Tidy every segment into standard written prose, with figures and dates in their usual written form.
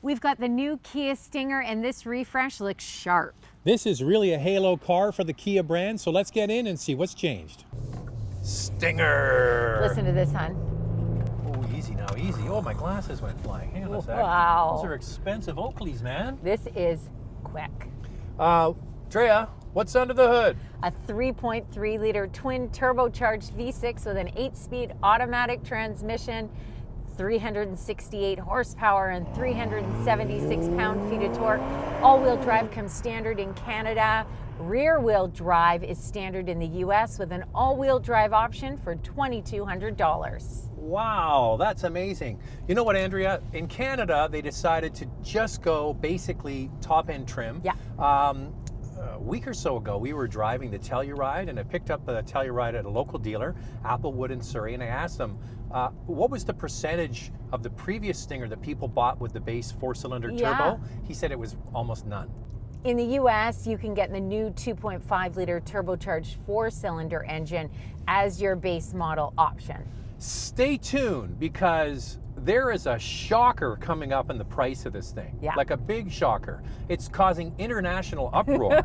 We've got the new Kia Stinger, and this refresh looks sharp. This is really a halo car for the Kia brand, so let's get in and see what's changed. Stinger! Listen to this, hon. Oh, easy now, easy. Oh, my glasses went flying. Hang on a sec. Wow. Those are expensive Oakleys, man. This is quick. Drea, what's under the hood? A 3.3 liter twin turbocharged V6 with an 8-speed automatic transmission, 368 horsepower and 376 pound-feet of torque. All-wheel drive comes standard in Canada. Rear-wheel drive is standard in the US with an all-wheel drive option for $2,200. Wow, that's amazing. You know what, Andrea? In Canada, they decided to just go basically top-end trim. Yeah. A week or so ago, we were driving the Telluride, and I picked up the Telluride at a local dealer, Applewood in Surrey, and I asked them, what was the percentage of the previous Stinger that people bought with the base 4-cylinder turbo? He said it was almost none. In the US, you can get the new 2.5 liter turbocharged 4-cylinder engine as your base model option. Stay tuned, because there is a shocker coming up in the price of this thing. Yeah. Like a big shocker. It's causing international uproar.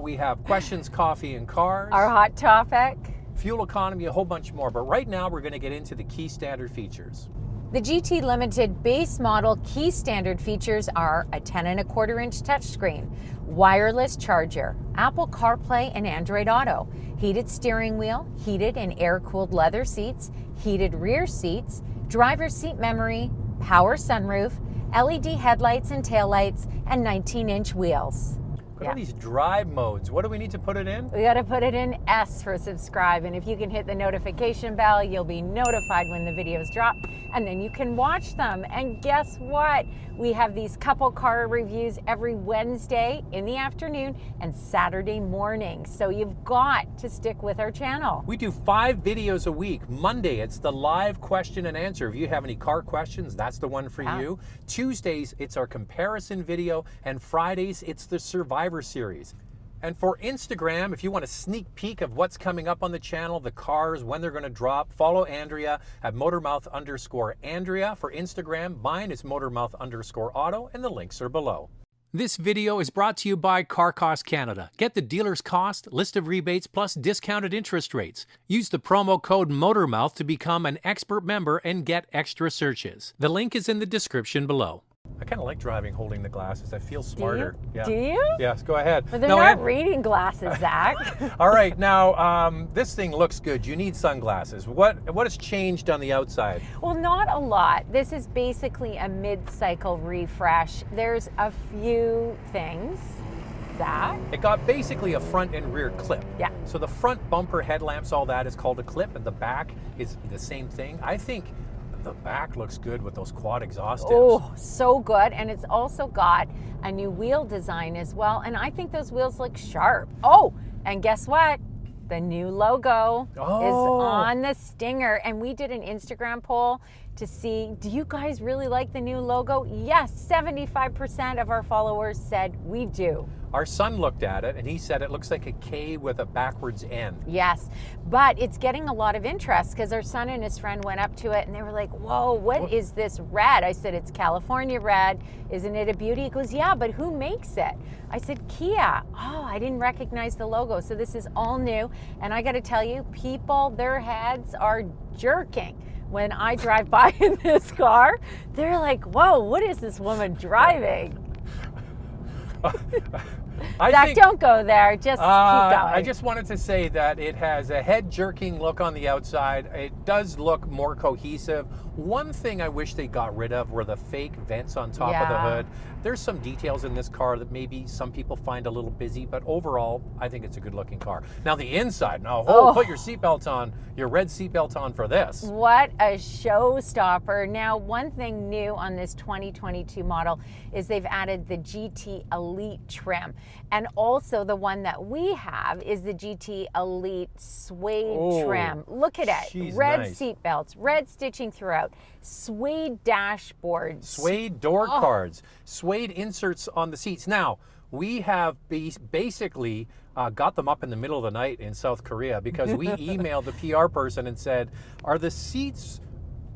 We have questions, coffee, and cars. Our hot topic. Fuel economy, a whole bunch more. But right now, we're going to get into the key standard features. The GT Limited base model key standard features are a 10.25-inch touchscreen, wireless charger, Apple CarPlay and Android Auto, heated steering wheel, heated and air-cooled leather seats, heated rear seats, driver's seat memory, power sunroof, LED headlights and taillights, and 19-inch wheels. Look at all these drive modes. What do we need to put it in? We got to put it in S for subscribe, and if you can hit the notification bell, you'll be notified when the videos drop, and then you can watch them. And guess what? We have these couple car reviews every Wednesday in the afternoon and Saturday morning, so you've got to stick with our channel. We do 5 videos a week. Monday, it's the live question and answer. If you have any car questions, that's the one for you. Tuesdays, it's our comparison video, and Fridays, it's the Survivor series. And for Instagram, if you want a sneak peek of what's coming up on the channel, the cars, when they're going to drop, follow Andrea at Motormouth_Andrea for Instagram. Mine is Motormouth_Auto, and the links are below. This video is brought to you by Car Cost Canada. Get the dealer's cost, list of rebates, plus discounted interest rates. Use the promo code Motormouth to become an expert member and get extra searches. The link is in the description below. I kind of like driving holding the glasses. I feel smarter. Do you? Yes, go ahead. But they're not reading glasses, Zach. All right, now this thing looks good. You need sunglasses. What has changed on the outside? Well, not a lot. This is basically a mid-cycle refresh. There's a few things. Zach? It got basically a front and rear clip. Yeah. So the front bumper, headlamps, all that is called a clip, and the back is the same thing. I think the back looks good with those quad exhaust tips. Oh, so good. And it's also got a new wheel design as well. And I think those wheels look sharp. Oh, and guess what? The new logo is on the Stinger. And we did an Instagram poll to see, do you guys really like the new logo? Yes, 75% of our followers said we do. Our son looked at it and he said it looks like a K with a backwards N. Yes, but it's getting a lot of interest because our son and his friend went up to it and they were like, whoa, what is this red? I said, it's California red. Isn't it a beauty? He goes, yeah, but who makes it? I said, Kia. Oh, I didn't recognize the logo. So this is all new. And I got to tell you, people, their heads are jerking. When I drive by in this car, they're like, whoa, what is this woman driving? Zach, don't go there. Just keep going. I just wanted to say that it has a head-jerking look on the outside. It does look more cohesive. One thing I wish they got rid of were the fake vents on top of the hood. There's some details in this car that maybe some people find a little busy, but overall, I think it's a good-looking car. Now, the inside. Now, put your seatbelt on, your red seatbelt on for this. What a showstopper. Now, one thing new on this 2022 model is they've added the GT Elite trim. And also the one that we have is the GT Elite suede trim. Look at it. Red seatbelts, red stitching throughout, suede dashboards, suede door cards, suede inserts on the seats. Now, we have basically got them up in the middle of the night in South Korea because we emailed the PR person and said, are the seats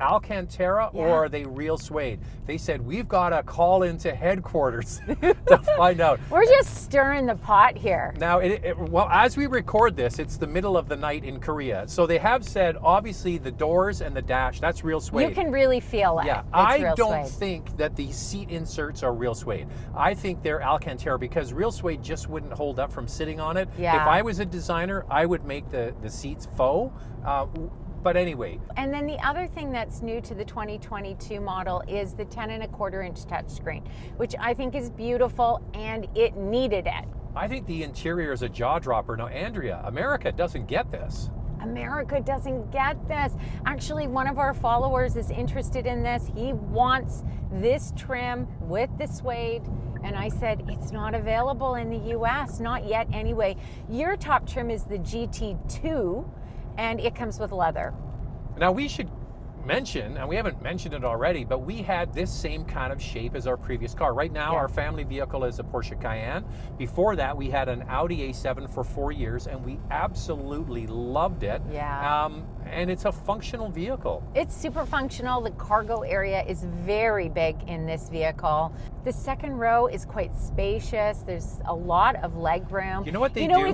Alcantara or are they real suede? They said, we've got to call into headquarters to find out. We're just stirring the pot here. Now, well, as we record this, it's the middle of the night in Korea. So they have said, obviously, the doors and the dash, that's real suede. You can really feel it. Yeah, It's I real don't suede. think that the seat inserts are real suede. I think they're Alcantara because real suede just wouldn't hold up from sitting on it. Yeah. If I was a designer, I would make the seats faux. But anyway. And then the other thing that's new to the 2022 model is the 10.25-inch touchscreen, which I think is beautiful, and it needed it. I think the interior is a jaw dropper. Now, Andrea, America doesn't get this. America doesn't get this. Actually, one of our followers is interested in this. He wants this trim with the suede. And I said, it's not available in the US, not yet anyway. Your top trim is the GT2, and it comes with leather. Now, we should mention, and we haven't mentioned it already, but we had this same kind of shape as our previous car. Right now, our family vehicle is a Porsche Cayenne. Before that, we had an Audi A7 for 4 years, and we absolutely loved it. Yeah. And it's a functional vehicle. It's super functional. The cargo area is very big in this vehicle. The second row is quite spacious. There's a lot of leg room. You know what they do?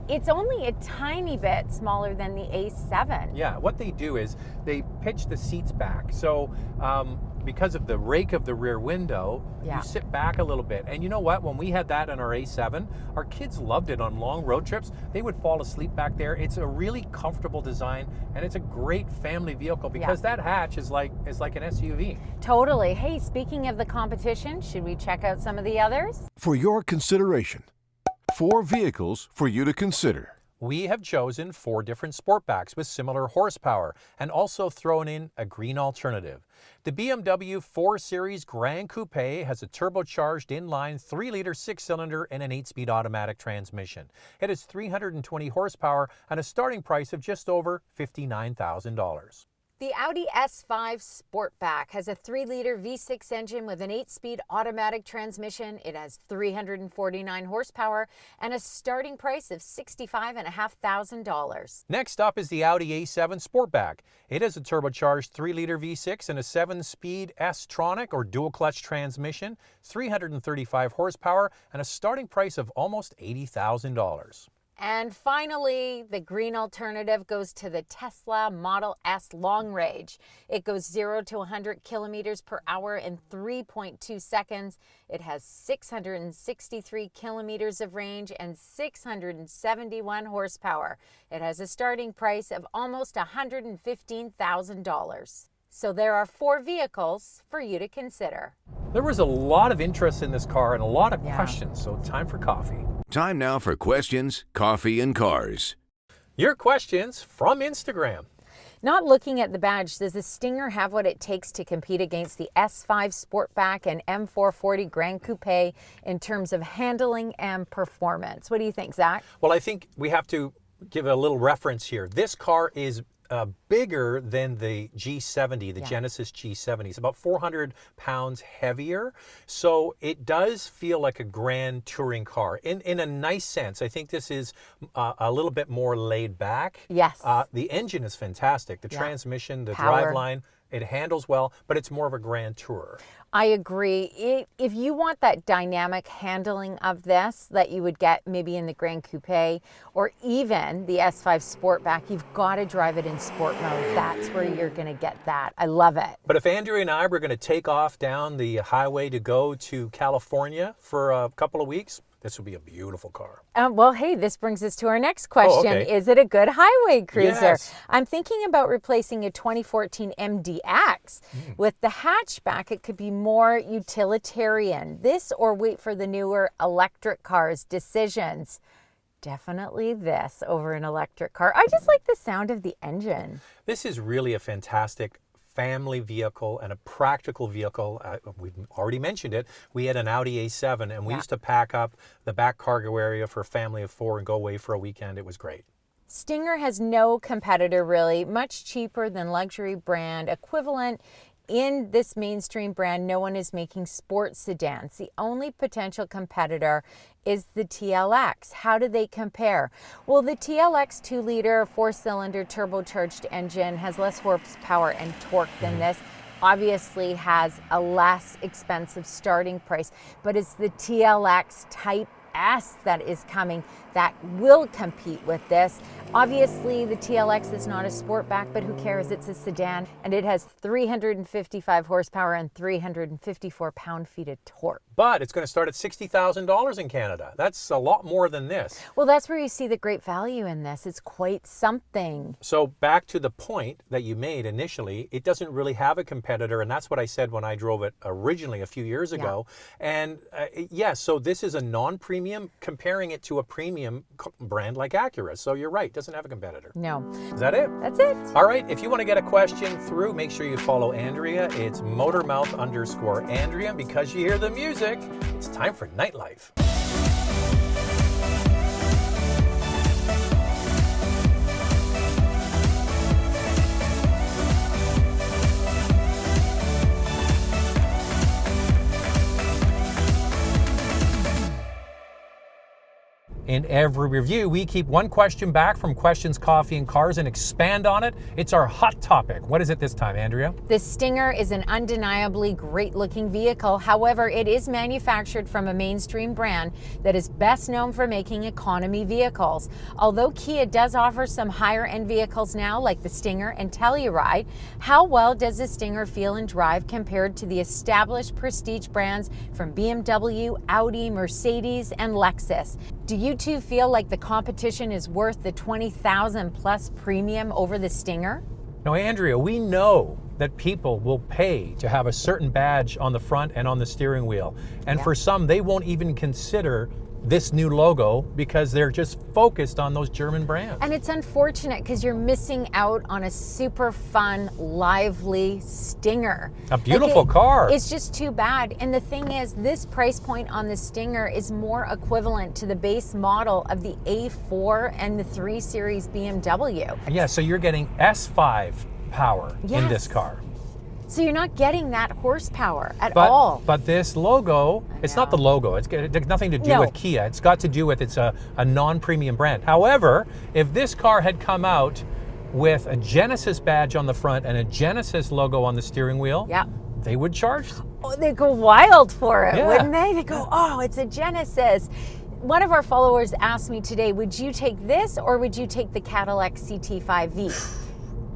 It's only a tiny bit smaller than the A7. Yeah, what they do is they pitch the seats back. So because of the rake of the rear window, you sit back a little bit. And you know what? When we had that in our A7, our kids loved it on long road trips. They would fall asleep back there. It's a really comfortable design, and it's a great family vehicle because that hatch is like an SUV. Totally. Hey, speaking of the competition, should we check out some of the others? For your consideration, 4 vehicles for you to consider. We have chosen 4 different sportbacks with similar horsepower and also thrown in a green alternative. The BMW 4 Series Gran Coupe has a turbocharged inline 3-liter 6-cylinder and an 8-speed automatic transmission. It has 320 horsepower and a starting price of just over $59,000. The Audi S5 Sportback has a 3-liter V6 engine with an 8-speed automatic transmission. It has 349 horsepower and a starting price of $65,500. Next up is the Audi A7 Sportback. It has a turbocharged 3-liter V6 and a 7-speed S-tronic or dual-clutch transmission, 335 horsepower, and a starting price of almost $80,000. And finally, the green alternative goes to the Tesla Model S Long Range. It goes 0 to 100 kilometers per hour in 3.2 seconds. It has 663 kilometers of range and 671 horsepower. It has a starting price of almost $115,000. So there are 4 vehicles for you to consider. There was a lot of interest in this car and a lot of questions, so time for coffee. Time now for questions, coffee, and cars. Your questions from Instagram. Not looking at the badge, does the Stinger have what it takes to compete against the S5 Sportback and M440 Gran Coupe in terms of handling and performance? What do you think, Zach? Well, I think we have to give a little reference here. This car is bigger than the G70, the Genesis G70. It's about 400 pounds heavier. So it does feel like a grand touring car in a nice sense. I think this is a little bit more laid back. Yes. The engine is fantastic. The transmission, the Power. driveline, it handles well, but it's more of a grand tourer. I agree. If you want that dynamic handling of this that you would get maybe in the Gran Coupe or even the S5 Sportback, you've got to drive it in sport mode. That's where you're going to get that. I love it. But if Andrea and I were going to take off down the highway to go to California for a couple of weeks, this would be a beautiful car. Well, hey, this brings us to our next question. okay. Is it a good highway cruiser? Yes. I'm thinking about replacing a 2014 MDX. With the hatchback, it could be more utilitarian. This or wait for the newer electric cars. Decisions. Definitely this over an electric car. I just like the sound of the engine. This is really a fantastic family vehicle and a practical vehicle. We've already mentioned it. We had an Audi A7 and we used to pack up the back cargo area for a family of 4 and go away for a weekend. It was great. Stinger has no competitor really, much cheaper than luxury brand equivalent in this mainstream brand, no one is making sports sedans. The only potential competitor is the TLX. How do they compare? Well, the TLX 2-liter 4-cylinder turbocharged engine has less horsepower and torque than this. Obviously has a less expensive starting price, but it's the TLX Type S that is coming that will compete with this. Obviously, the TLX is not a sportback, but who cares? It's a sedan, and it has 355 horsepower and 354 pound-feet of torque. But it's going to start at $60,000 in Canada. That's a lot more than this. Well, that's where you see the great value in this. It's quite something. So back to the point that you made initially, it doesn't really have a competitor, and that's what I said when I drove it originally a few years ago. And yes, so this is a non-premium, comparing it to a premium brand like Acura. So you're right, doesn't have a competitor. No. Is that it? That's it. All right, if you want to get a question through, make sure you follow Andrea. It's Motormouth_Andrea. Because you hear the music, it's time for nightlife. In every review, we keep one question back from Questions, Coffee, and Cars and expand on it. It's our hot topic. What is it this time, Andrea? The Stinger is an undeniably great-looking vehicle. However, it is manufactured from a mainstream brand that is best known for making economy vehicles. Although Kia does offer some higher-end vehicles now, like the Stinger and Telluride, how well does the Stinger feel and drive compared to the established prestige brands from BMW, Audi, Mercedes, and Lexus? Do you two feel like the competition is worth the $20,000 plus premium over the Stinger? Now, Andrea, we know that people will pay to have a certain badge on the front and on the steering wheel. And for some, they won't even consider this new logo because they're just focused on those German brands. And it's unfortunate because you're missing out on a super fun, lively Stinger. A beautiful car. It's just too bad. And the thing is, this price point on the Stinger is more equivalent to the base model of the A4 and the 3 Series BMW. Yeah, so you're getting S5 power in this car. So you're not getting that horsepower at all. But this logo, it's not the logo. It's got nothing to do with Kia. It's got to do with it's a non-premium brand. However, if this car had come out with a Genesis badge on the front and a Genesis logo on the steering wheel, they would charge. Oh, they'd go wild for it, wouldn't they? They'd go, oh, it's a Genesis. One of our followers asked me today, would you take this or would you take the Cadillac CT5V?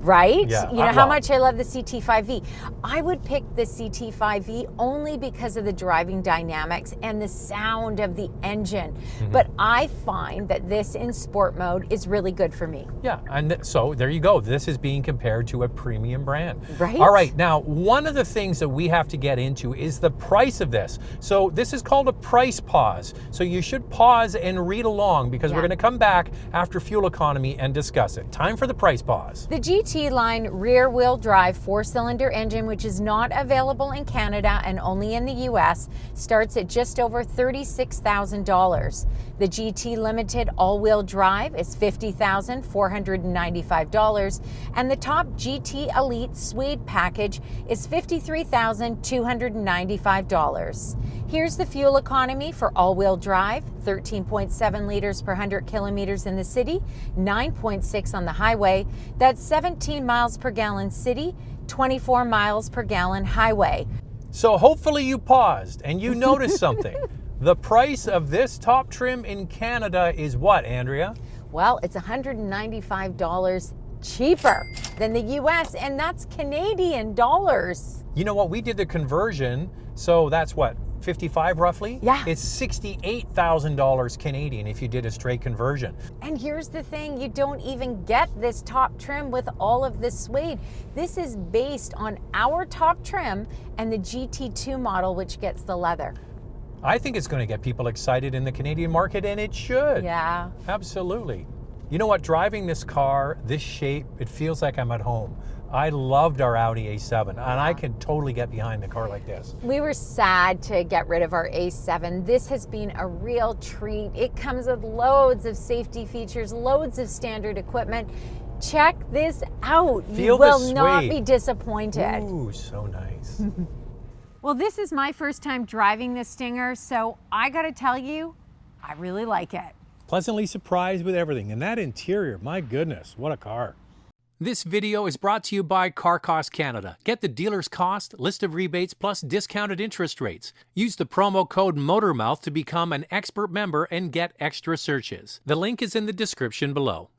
Right? Yeah, you know how much I love the CT5V. I would pick the CT5V only because of the driving dynamics and the sound of the engine. But I find that this in sport mode is really good for me. Yeah, and so there you go. This is being compared to a premium brand. Right. All right, now one of the things that we have to get into is the price of this. So this is called a price pause. So you should pause and read along because we're going to come back after fuel economy and discuss it. Time for the price pause. The GT line rear-wheel drive 4-cylinder engine, which is not available in Canada and only in the US, starts at just over $36,000. The GT Limited all-wheel drive is $50,495, and the top GT Elite Suede package is $53,295. Here's the fuel economy for all-wheel drive: 13.7 liters per 100 kilometers in the city, 9.6 on the highway. That's 17 miles per gallon city, 24 miles per gallon highway. So hopefully you paused and you noticed something. The price of this top trim in Canada is what, Andrea? Well, it's $195 cheaper than the US, and that's Canadian dollars. You know what? We did the conversion, so that's what? 55 roughly? Yeah. It's $68,000 Canadian if you did a straight conversion. And here's the thing, you don't even get this top trim with all of this suede. This is based on our top trim and the GT2 model, which gets the leather. I think it's going to get people excited in the Canadian market, and it should. Yeah. Absolutely. You know what? Driving this car, this shape, it feels like I'm at home. I loved our Audi A7, and I can totally get behind a car like this. We were sad to get rid of our A7. This has been a real treat. It comes with loads of safety features, loads of standard equipment. Check this out. Feel You the will not suede. be disappointed. Ooh, so nice. Well, this is my first time driving this Stinger, so I gotta tell you, I really like it. Pleasantly surprised with everything. And that interior, my goodness, what a car. This video is brought to you by Car Cost Canada. Get the dealer's cost, list of rebates, plus discounted interest rates. Use the promo code Motormouth to become an expert member and get extra searches. The link is in the description below.